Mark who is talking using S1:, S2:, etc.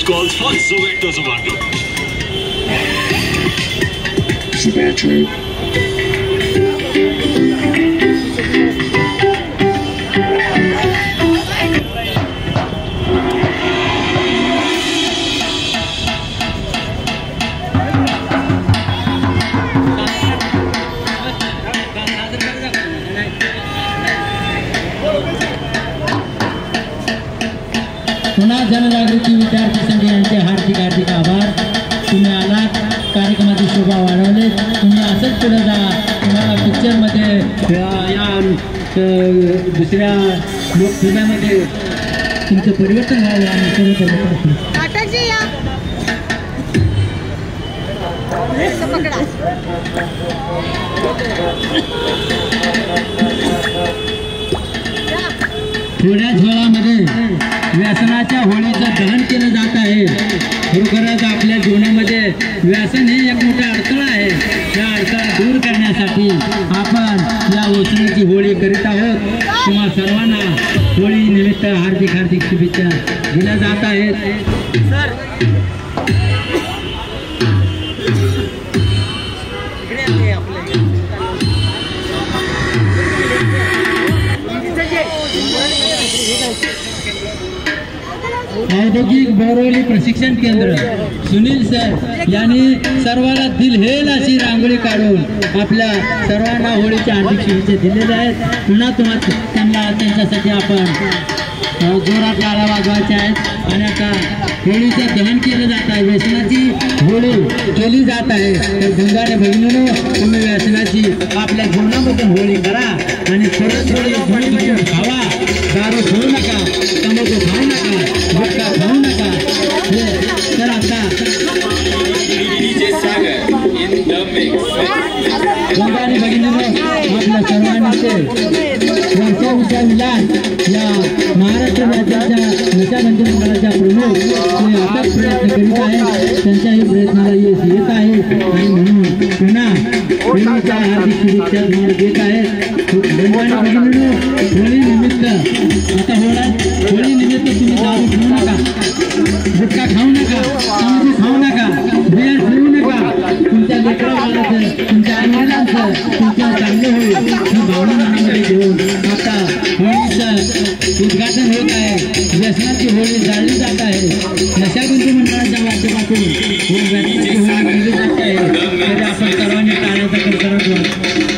S1: calls for Zomato.
S2: पुन्हा जनजागृती विद्यार्थी संघ यांचे हार्दिक आभार. तुम्ही आलात, कार्यक्रमाची शोभा वाढवले. तुम्ही असंच पुढे जा. तुम्हाला पिक्चरमध्ये या दुसऱ्या लोकसभेमध्ये तुमचं परिवर्तन व्हावं आणि सर्व थोड्याच वेळामध्ये व्यसनाच्या होळीचं दहन केलं जात आहे. खरोखरच आपल्या जीवनामध्ये व्यसन हे एक मोठा अडथळा आहे. या अडथळा दूर करण्यासाठी आपण या व्यसनाची होळी करीत आहोत. तुम्हा सर्वांना होळी निमित्त हार्दिक शुभेच्छा दिल्या जात आहेत. औद्योगिक बोरवली प्रशिक्षण केंद्र सुनील सर यांनी सर्वांना दिलहेल अशी रांगोळी काढून आपल्या सर्वांना होळीच्या हार्दिक शुभेच्छा दिलेल्या आहेत. पुन्हा त्यांच्यासाठी आपण जोरात टाळ्या वाजवायच्या आहेत. आणि आता होळीचं दहन केलं जात आहे. व्यसनाची होळी केली जात आहे. तर गुंगाने बहिणीनो, तुम्ही व्यसनाची आपल्या जीवनामधून होळी करा आणि थोडं खावा. दारू घेऊ नका, तंबाखू खाऊ नका, गुटखा खाऊ नका. तर आता गुंगाने बहिणीनो, आपल्या सर्वांनी वर्षा विलास या महाराष्ट्र राज्याच्या नशाबंदी मंडळाच्या प्रमुख ते अथक प्रयत्न करीत आहेत. त्यांच्याही प्रयत्नाला यश येत आहे आणि म्हणून पुन्हा होळीच्या हार्दिक शुभेच्छा तुम्हाला देत आहेत. होळी निमित्त आता होळी निमित्त तुम्ही दारू घेऊ नका, गुटखा खाऊ नका, तंबाखू खाऊ नका, बियर पिऊ नका. तुमच्या लेकराबाळाचं, तुमच्या आईवडिलांचं तुमच्या चांगलं होईल ही भावना मनामध्ये घेऊन आता होळीचं उद्घाटन होत आहे. व्यसनाची होळी जाळली जात आहे. नशाबंदी मंडळाच्या माध्यमातून व्यसनाची होळी केली जात आहे. तरी आपण सर्वांनी टाळ्याचा कडकडाट